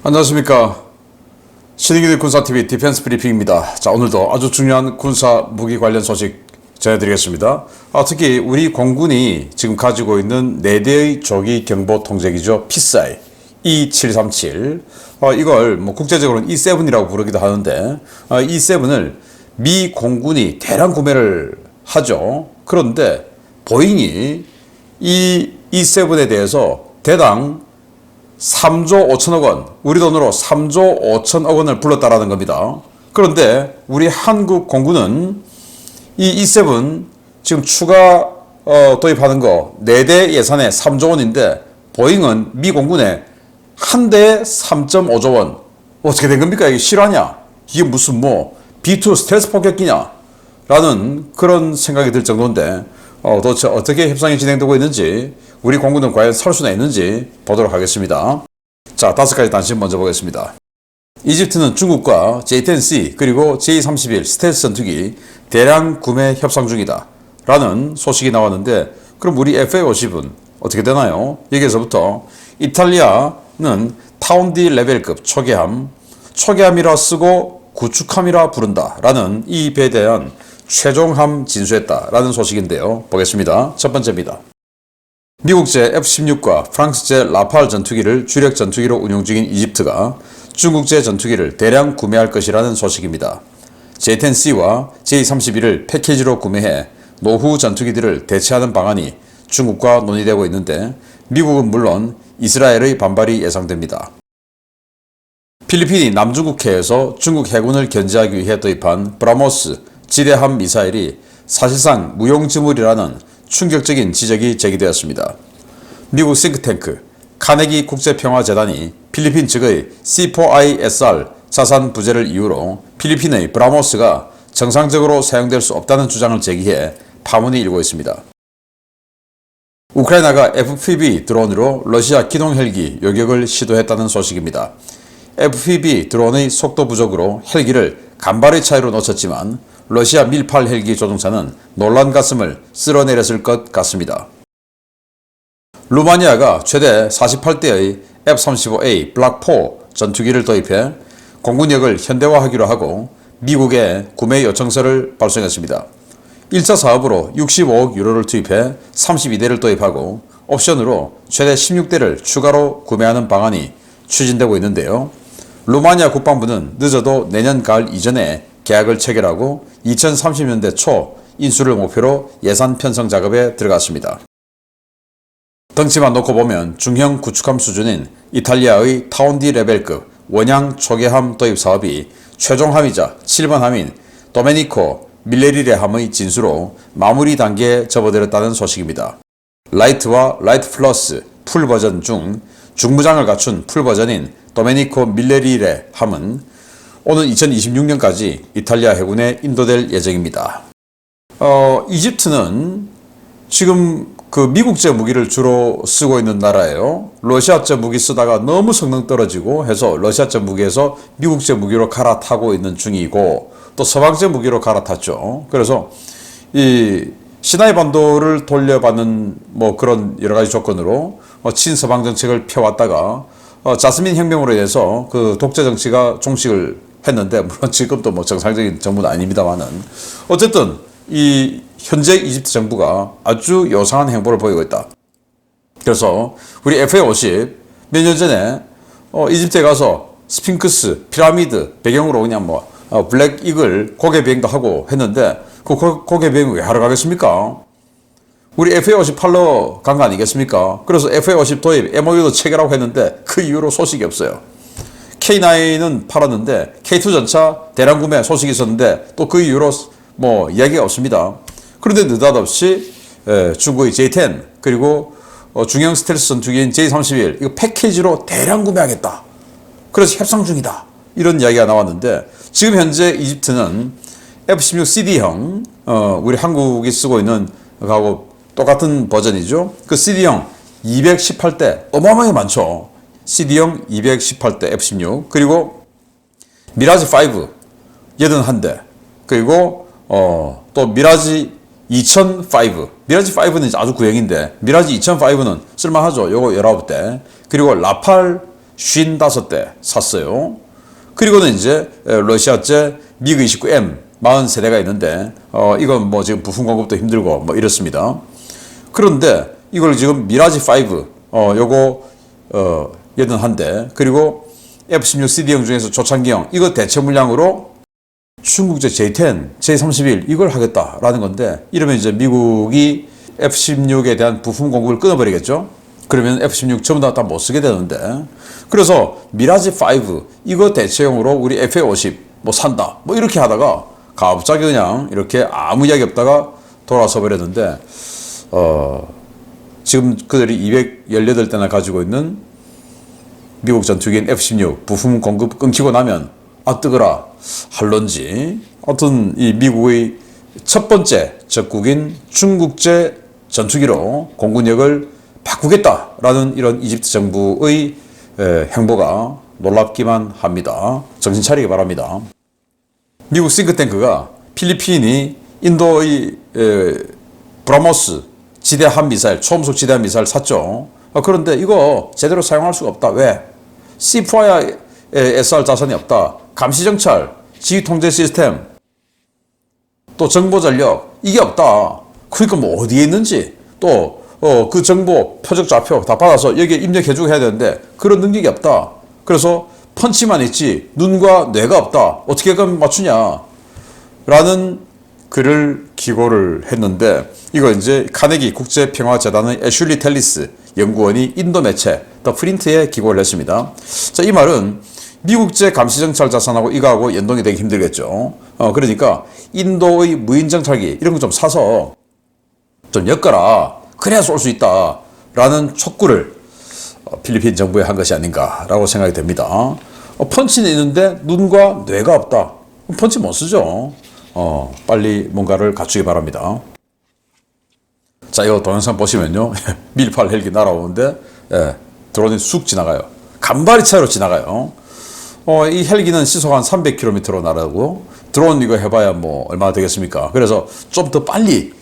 안녕하십니까. 신의기대 군사TV 디펜스 브리핑입니다. 자, 오늘도 아주 중요한 군사 무기 관련 소식 전해드리겠습니다. 특히 우리 공군이 지금 가지고 있는 4대의 조기 경보 통제기죠. PSAI E737. 이걸 국제적으로는 E7이라고 부르기도 하는데, E7을 미 공군이 대량 구매를 하죠. 그런데 보잉이 이 E7에 대해서 대당 3조 5천억 원, 우리 돈으로 3조 5천억 원을 불렀다라는 겁니다. 그런데 우리 한국 공군은 이 E7 지금 추가 도입하는 거 4대 예산에 3조 원인데 보잉은 미 공군에 한 대에 3.5조 원. 어떻게 된 겁니까? 이게 실화냐? 이게 무슨 B2 스텔스 폭격기냐? 라는 그런 생각이 들 정도인데 도대체 어떻게 협상이 진행되고 있는지, 우리 공군은 과연 살 수나 있는지 보도록 하겠습니다. 자, 5가지 단신 먼저 보겠습니다. 이집트는 중국과 J-10C 그리고 J-31 스텔스 전투기 대량 구매 협상 중이다 라는 소식이 나왔는데, 그럼 우리 FA-50은 어떻게 되나요? 여기에서부터 이탈리아는 타운디 레벨급 초계함이라 쓰고 구축함이라 부른다 라는 이 배에 대한 최종함 진수했다 라는 소식인데요. 보겠습니다. 첫 번째입니다. 미국제 F-16과 프랑스제 라팔 전투기를 주력 전투기로 운용 중인 이집트가 중국제 전투기를 대량 구매할 것이라는 소식입니다. J-10C와 J-31을 패키지로 구매해 노후 전투기들을 대체하는 방안이 중국과 논의되고 있는데, 미국은 물론 이스라엘의 반발이 예상됩니다. 필리핀이 남중국해에서 중국 해군을 견제하기 위해 도입한 브라모스 지대함 미사일이 사실상 무용지물이라는 충격적인 지적이 제기되었습니다. 미국 싱크탱크 카네기 국제평화재단이 필리핀 측의 C4ISR 자산 부재를 이유로 필리핀의 브라모스가 정상적으로 사용될 수 없다는 주장을 제기해 파문이 일고 있습니다. 우크라이나가 FPV 드론으로 러시아 기동 헬기 요격을 시도했다는 소식입니다. FPV 드론의 속도 부족으로 헬기를 간발의 차이로 놓쳤지만 러시아 밀8 헬기 조종사는 놀란 가슴을 쓸어내렸을 것 같습니다. 루마니아가 최대 48대의 F-35A 블락4 전투기를 도입해 공군력을 현대화하기로 하고 미국에 구매 요청서를 발송했습니다. 1차 사업으로 65억 유로를 투입해 32대를 도입하고 옵션으로 최대 16대를 추가로 구매하는 방안이 추진되고 있는데요. 루마니아 국방부는 늦어도 내년 가을 이전에 계약을 체결하고 2030년대 초 인수를 목표로 예산 편성 작업에 들어갔습니다. 덩치만 놓고 보면 중형 구축함 수준인 이탈리아의 타운디 레벨급 원양 초계함 도입 사업이 최종함이자 7번 함인 도메니코 밀레리레 함의 진수로 마무리 단계에 접어들었다는 소식입니다. 라이트와 라이트 플러스 풀 버전 중 중무장을 갖춘 풀 버전인 도메니코 밀레리레 함은 오는 2026년까지 이탈리아 해군에 인도될 예정입니다. 이집트는 지금 미국제 무기를 주로 쓰고 있는 나라예요. 러시아제 무기 쓰다가 너무 성능 떨어지고 해서 러시아제 무기에서 미국제 무기로 갈아타고 있는 중이고, 또 서방제 무기로 갈아탔죠. 그래서 이 시나이 반도를 돌려받는 그런 여러 가지 조건으로 친서방 정책을 펴왔다가 자스민 혁명으로 인해서 그 독재 정치가 종식을 했는데, 물론 지금도 정상적인 정부는 아닙니다만은 어쨌든 이 현재 이집트 정부가 아주 요상한 행보를 보이고 있다. 그래서 우리 FA-50 몇 년 전에 이집트에 가서 스핑크스 피라미드 배경으로 그냥 블랙 이글 고개 비행도 하고 했는데, 그 고개 비행 왜 하러 가겠습니까? 우리 FA-50 팔러 간 거 아니겠습니까? 그래서 FA-50 도입 MOU도 체결하고 했는데 그 이후로 소식이 없어요. K9은 팔았는데 K2 전차 대량 구매 소식이 있었는데 또 그 이후로 이야기가 없습니다. 그런데 느닷없이 중국의 J10 그리고 중형 스텔스 전투기인 J31 이거 패키지로 대량 구매하겠다. 그래서 협상 중이다. 이런 이야기가 나왔는데, 지금 현재 이집트는 F-16CD형 우리 한국이 쓰고 있는 거하고 똑같은 버전이죠. 그 CD형 218대 어마어마하게 많죠. CD형 218대 F-16 그리고 미라지5 81대 그리고 또 미라지 2005 미라지5는 아주 구형인데 미라지 2005는 쓸만하죠. 요거 19대 그리고 라팔 55대 샀어요. 그리고는 이제 러시아제 미그 29M 40세대가 있는데 이건 뭐 지금 부품 공급도 힘들고 뭐 이렇습니다. 그런데 이걸 지금 미라지 5 요거 81대 그리고 F-16CD형 중에서 조창기형 이거 대체 물량으로 중국제 J10, J31 이걸 하겠다라는 건데 이러면 이제 미국이 F-16에 대한 부품 공급을 끊어버리겠죠. 그러면 F-16 전부 다 못 쓰게 되는데 그래서 미라지 5 이거 대체용으로 우리 FA-50 뭐 산다 뭐 이렇게 하다가 갑자기 그냥 이렇게 아무 이야기 없다가 돌아서 버렸는데 지금 그들이 218대나 가지고 있는 미국 전투기인 F-16 부품 공급 끊기고 나면 뜨거라 할런지 하여튼 이 미국의 첫 번째 적국인 중국제 전투기로 공군력을 바꾸겠다라는 이런 이집트 정부의 행보가 놀랍기만 합니다. 정신 차리기 바랍니다. 미국 싱크탱크가 필리핀이 인도의 브라모스 지대함 미사일, 초음속 지대함 미사일 샀죠. 그런데 이거 제대로 사용할 수가 없다. 왜? C4야 SR 자산이 없다. 감시정찰, 지휘통제 시스템, 또 정보 전력 이게 없다. 그러니까 뭐 어디에 있는지 또 그 정보 표적 좌표 다 받아서 여기에 입력해주고 해야 되는데 그런 능력이 없다. 그래서 펀치만 있지 눈과 뇌가 없다. 어떻게 그럼 맞추냐? 라는 글을 기고를 했는데 이거 이제 카네기 국제평화재단의 애슐리 텔리스 연구원이 인도 매체 더 프린트에 기고를 했습니다. 자, 이 말은 미국제 감시정찰 자산하고 이거하고 연동이 되기 힘들겠죠. 그러니까 인도의 무인정찰기 이런 거 좀 사서 좀 엮어라. 그래야 쏠 수 있다. 라는 촉구를 필리핀 정부에 한 것이 아닌가라고 생각이 됩니다. 펀치는 있는데 눈과 뇌가 없다. 펀치 못 쓰죠. 빨리 뭔가를 갖추기 바랍니다. 자, 이거 동영상 보시면요. 밀8 헬기 날아오는데 드론이 쑥 지나가요. 간발의 차이로 지나가요. 이 헬기는 시속 한 300km로 날아오고 드론 이거 해봐야 뭐 얼마나 되겠습니까? 그래서 좀 더 빨리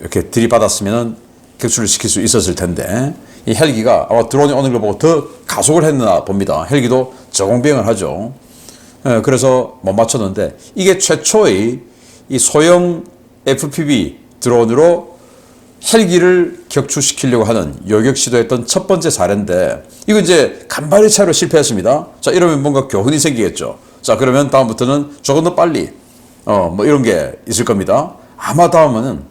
이렇게 들이받았으면 격추를 시킬 수 있었을 텐데 이 헬기가 아마 드론이 오는 걸 보고 더 가속을 했나 봅니다. 헬기도 저공비행을 하죠. 그래서 못 맞췄는데 이게 최초의 이 소형 FPV 드론으로 헬기를 격추시키려고 하는 요격 시도했던 첫 번째 사례인데 이거 이제 간발의 차이로 실패했습니다. 자, 이러면 뭔가 교훈이 생기겠죠. 자, 그러면 다음부터는 조금 더 빨리 뭐 이런 게 있을 겁니다. 아마 다음은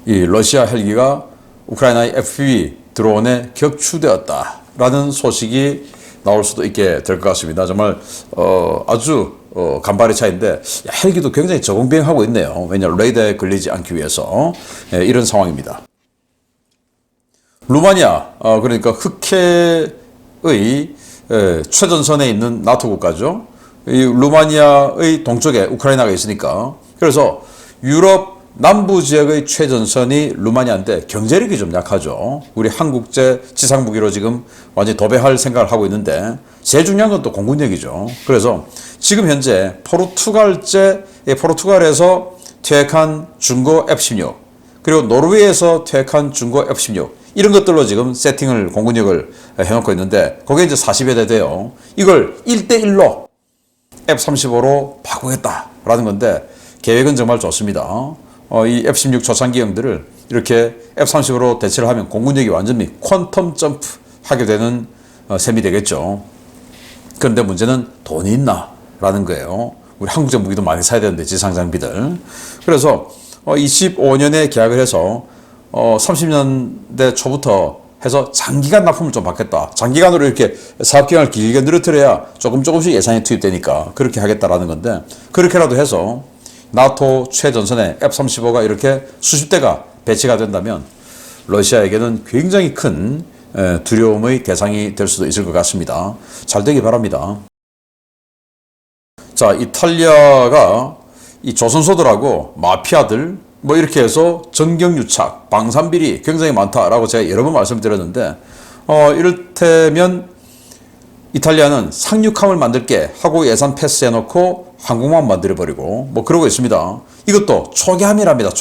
이 러시아 헬기가 우크라이나의 FPV 드론에 격추되었다라는 소식이 나올 수도 있게 될 것 같습니다. 정말 아주 간발의 차이인데 헬기도 굉장히 저공비행하고 있네요. 왜냐하면 레이더에 걸리지 않기 위해서 이런 상황입니다. 루마니아 그러니까 흑해의 최전선에 있는 나토 국가죠. 이 루마니아의 동쪽에 우크라이나가 있으니까 그래서 유럽 남부 지역의 최전선이 루마니아인데 경제력이 좀 약하죠. 우리 한국제 지상무기로 지금 완전히 도배할 생각을 하고 있는데 제일 중요한 건 또 공군력이죠. 그래서 지금 현재 포르투갈에서 퇴역한 중고 F-16 그리고 노르웨이에서 퇴역한 중고 F-16 이런 것들로 지금 세팅을 공군력을 해놓고 있는데 그게 이제 40여 대 돼요. 이걸 1대1로 F-35로 바꾸겠다라는 건데 계획은 정말 좋습니다. 이 F-16 초창기형들을 이렇게 F-35로 대체를 하면 공군력이 완전히 퀀텀 점프 하게 되는 셈이 되겠죠. 그런데 문제는 돈이 있나? 라는 거예요. 우리 한국제 무기도 많이 사야 되는데 지상장비들. 그래서 25년에 계약을 해서 30년대 초부터 해서 장기간 납품을 좀 받겠다. 장기간으로 이렇게 사업기간을 길게 늘어뜨려야 조금씩 예산이 투입되니까 그렇게 하겠다라는 건데 그렇게라도 해서 나토 최전선에 F-35가 이렇게 수십 대가 배치가 된다면 러시아에게는 굉장히 큰 두려움의 대상이 될 수도 있을 것 같습니다. 잘 되기 바랍니다. 자, 이탈리아가 이 조선소들하고 마피아들 뭐 이렇게 해서 전경유착, 방산비리 굉장히 많다라고 제가 여러 번 말씀드렸는데 이를테면 이탈리아는 상륙함을 만들게 하고 예산 패스해놓고 항공모함 만들어버리고 뭐 그러고 있습니다. 이것도 초계함이랍니다.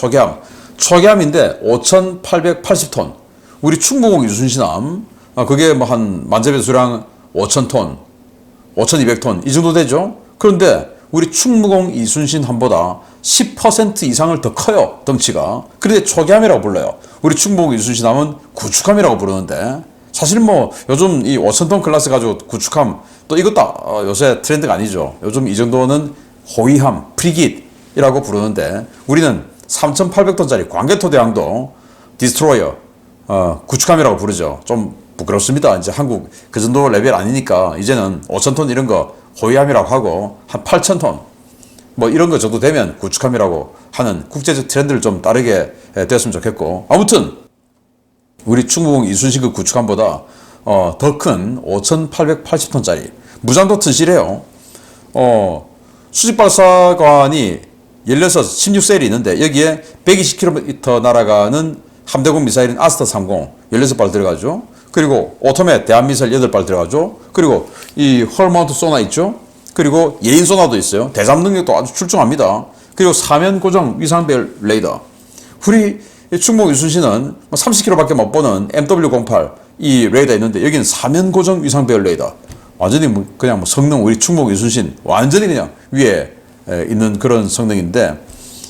초계함인데 5,880톤 우리 충무공 유순신함 그게 뭐 한 만재배 수량 5,000톤, 5,200톤 이 정도 되죠. 그런데 우리 충무공 이순신 함보다 10% 이상을 더 커요, 덩치가. 그런데 초기함이라고 불러요. 우리 충무공 이순신 함은 구축함이라고 부르는데, 사실 뭐 요즘 이 5,000톤 클래스 가지고 구축함, 또 이것도 요새 트렌드가 아니죠. 요즘 이 정도는 호위함, 프리깃이라고 부르는데, 우리는 3,800톤짜리 광개토대왕도 디스트로이어, 구축함이라고 부르죠. 좀 부끄럽습니다. 이제 한국 그 정도 레벨 아니니까 이제는 5,000톤 이런 거 호위함이라고 하고, 한 8,000톤 뭐 이런 거 정도 되면 구축함이라고 하는 국제적 트렌드를 좀 따르게 됐으면 좋겠고, 아무튼 우리 충무공 이순신 구축함보다 더 큰 5,880톤짜리 무장도 튼실해요. 수직발사관이 16, 16셀이 있는데 여기에 120km 날아가는 함대공 미사일인 아스터 30 16발 들어가죠. 그리고 오토메 대한미사일 8발 들어가죠. 그리고 이 헐마운트 소나 있죠. 그리고 예인 소나도 있어요. 대잠 능력도 아주 출중합니다. 그리고 사면 고정 위상배열 레이더. 우리 충무공 이순신은 30km밖에 못 보는 MW08 이 레이더 있는데 여기는 사면 고정 위상배열 레이더. 완전히 그냥 뭐 성능 우리 충무공 이순신 완전히 그냥 위에 있는 그런 성능인데,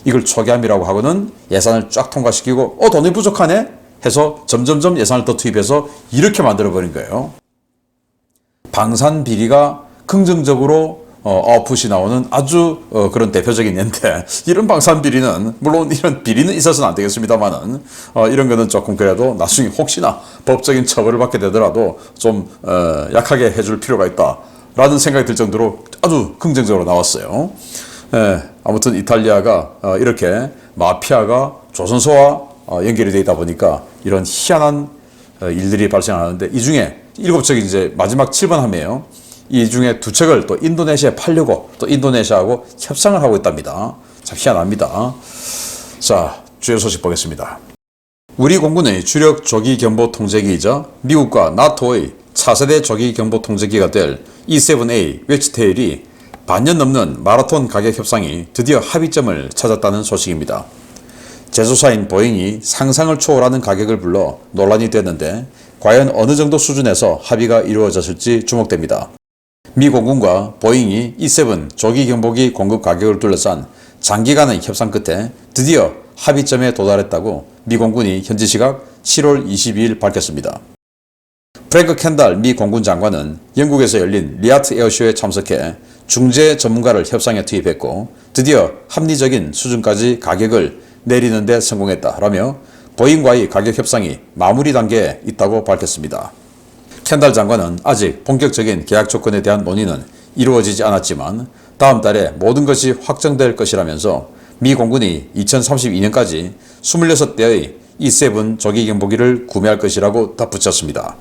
이걸 초기함이라고 하고는 예산을 쫙 통과시키고 돈이 부족하네 해서 점점점 예산을 더 투입해서 이렇게 만들어버린 거예요. 방산 비리가 긍정적으로 아웃풋이 나오는 아주 그런 대표적인 예인데, 이런 방산 비리는 물론 이런 비리는 있어서는 안 되겠습니다만은 이런 거는 조금 그래도 나중에 혹시나 법적인 처벌을 받게 되더라도 좀 약하게 해줄 필요가 있다라는 생각이 들 정도로 아주 긍정적으로 나왔어요. 아무튼 이탈리아가 이렇게 마피아가 조선소와 연결이 되어 있다 보니까 이런 희한한 일들이 발생하는데, 이 중에 7척이 이제 마지막 7번 함이에요. 이 중에 2척을 또 인도네시아에 팔려고 또 인도네시아하고 협상을 하고 있답니다. 참 희한합니다. 자, 주요 소식 보겠습니다. 우리 공군의 주력 조기 경보 통제기이자 미국과 나토의 차세대 조기 경보 통제기가 될 E-7A 웨치테일이 반년 넘는 마라톤 가격 협상이 드디어 합의점을 찾았다는 소식입니다. 제조사인 보잉이 상상을 초월하는 가격을 불러 논란이 됐는데, 과연 어느 정도 수준에서 합의가 이루어졌을지 주목됩니다. 미 공군과 보잉이 E-7 조기 경보기 공급 가격을 둘러싼 장기간의 협상 끝에 드디어 합의점에 도달했다고 미 공군이 현지 시각 7월 22일 밝혔습니다. 프랭크 켄달 미 공군 장관은 영국에서 열린 리아트 에어쇼에 참석해 중재 전문가를 협상에 투입했고, 드디어 합리적인 수준까지 가격을 내리는 데 성공했다라며 보잉과의 가격 협상이 마무리 단계에 있다고 밝혔습니다. 켄달 장관은 아직 본격적인 계약 조건에 대한 논의는 이루어지지 않았지만 다음 달에 모든 것이 확정될 것이라면서 미 공군이 2032년까지 26대의 E-7 조기 경보기를 구매할 것이라고 덧붙였습니다.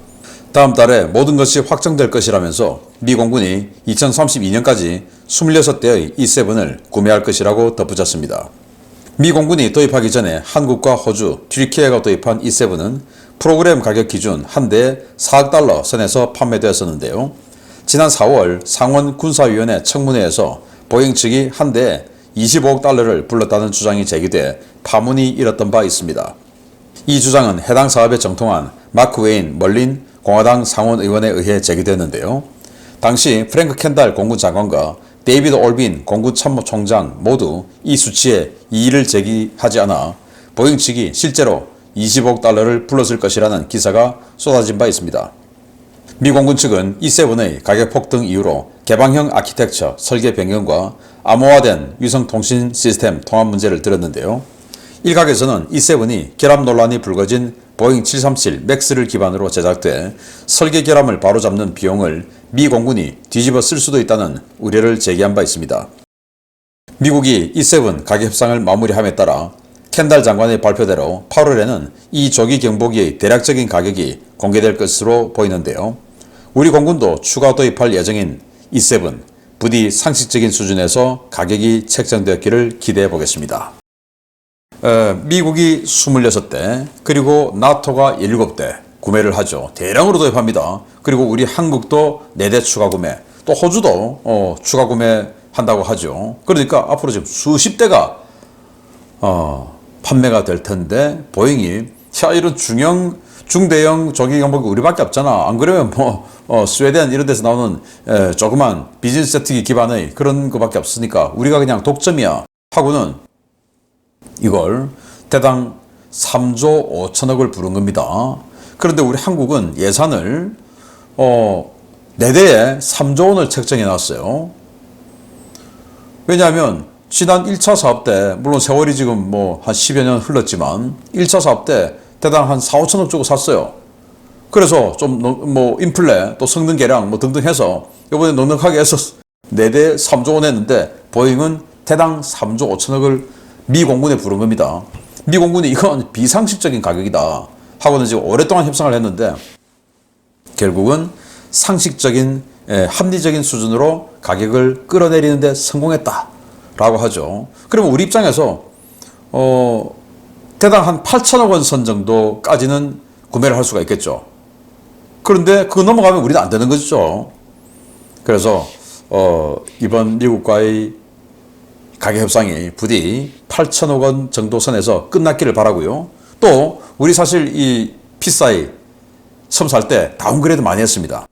다음 달에 모든 것이 확정될 것이라면서 미 공군이 2032년까지 26대의 E-7을 구매할 것이라고 덧붙였습니다. 미 공군이 도입하기 전에 한국과 호주, 튀르키예가 도입한 E-7은 프로그램 가격 기준 한 대에 4억 달러 선에서 판매되었었는데요. 지난 4월 상원 군사위원회 청문회에서 보잉 측이 한 대에 25억 달러를 불렀다는 주장이 제기돼 파문이 일었던 바 있습니다. 이 주장은 해당 사업에 정통한 마크 웨인 멀린 공화당 상원 의원에 의해 제기됐는데요. 당시 프랭크 켄달 공군 장관과 데이비드 올빈 공군 참모총장 모두 이 수치에 이의를 제기하지 않아 보잉 측이 실제로 20억 달러를 불렀을 것이라는 기사가 쏟아진 바 있습니다. 미 공군 측은 E-7의 가격 폭등 이후로 개방형 아키텍처 설계 변경과 암호화된 위성통신 시스템 통합 문제를 들었는데요. 일각에서는 E-7이 결함 논란이 불거진 보잉 737 맥스를 기반으로 제작돼 설계 결함을 바로잡는 비용을 미 공군이 뒤집어 쓸 수도 있다는 우려를 제기한 바 있습니다. 미국이 E-7 가격 협상을 마무리함에 따라 켄달 장관의 발표대로 8월에는 이 조기 경보기의 대략적인 가격이 공개될 것으로 보이는데요. 우리 공군도 추가 도입할 예정인 E-7 부디 상식적인 수준에서 가격이 책정되었기를 기대해 보겠습니다. 미국이 26대 그리고 나토가 7대 구매를 하죠. 대량으로 도입합니다. 그리고 우리 한국도 4대 추가 구매, 또 호주도 추가 구매한다고 하죠. 그러니까 앞으로 지금 수십 대가 판매가 될 텐데 보잉이 자, 이런 중대형 조기 경보기 우리밖에 없잖아. 안 그러면 스웨덴 이런 데서 나오는 조그만 비즈니스 제트기 기반의 그런 거밖에 없으니까 우리가 그냥 독점이야 하고는 이걸 대당 3조 5천억을 부른 겁니다. 그런데 우리 한국은 예산을 4대에 3조 원을 책정해 놨어요. 왜냐하면 지난 1차 사업 때, 물론 세월이 지금 한 10여 년 흘렀지만 1차 사업 때 대당 한 4, 5천억 주고 샀어요. 그래서 좀 인플레 또 성능 개량 등등 해서 이번에 넉넉하게 해서 4대 3조 원 했는데 보잉은 대당 3조 5천억을 미 공군에 부른 겁니다. 미 공군이 이건 비상식적인 가격이다 하고는 지금 오랫동안 협상을 했는데 결국은 상식적인 합리적인 수준으로 가격을 끌어내리는데 성공했다라고 하죠. 그러면 우리 입장에서 대당 한 8천억 원 선 정도까지는 구매를 할 수가 있겠죠. 그런데 그거 넘어가면 우리는 안 되는 거죠. 그래서 이번 미국과의 가격 협상이 부디 8천억 원 정도 선에서 끝났기를 바라고요. 또 우리 사실 이 P4A 처음 살 때 다운그레이드 많이 했습니다.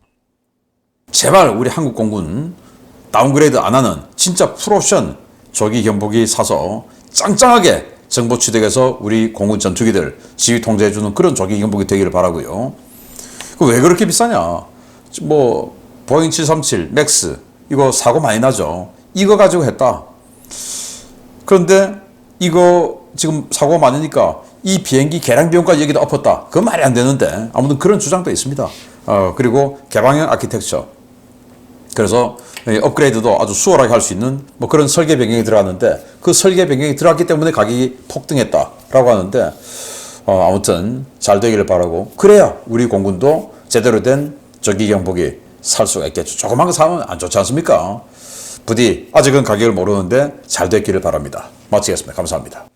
제발 우리 한국 공군 다운그레이드 안 하는 진짜 풀옵션 조기 경보기 사서 짱짱하게 정보 취득해서 우리 공군 전투기들 지휘 통제해주는 그런 조기 경보기 되기를 바라고요. 왜 그렇게 비싸냐? 보잉 737 맥스 이거 사고 많이 나죠. 이거 가지고 했다. 그런데 이거 지금 사고가 많으니까 이 비행기 개량 비용까지 여기다 엎었다. 그건 말이 안 되는데 아무튼 그런 주장도 있습니다. 그리고 개방형 아키텍처. 그래서 업그레이드도 아주 수월하게 할 수 있는 그런 설계 변경이 들어갔는데 그 설계 변경이 들어갔기 때문에 가격이 폭등했다라고 하는데 아무튼 잘 되기를 바라고 그래야 우리 공군도 제대로 된 조기 경보기 살 수가 있겠죠. 조그만 거 사면 안 좋지 않습니까? 부디 아직은 가격을 모르는데 잘 됐기를 바랍니다. 마치겠습니다. 감사합니다.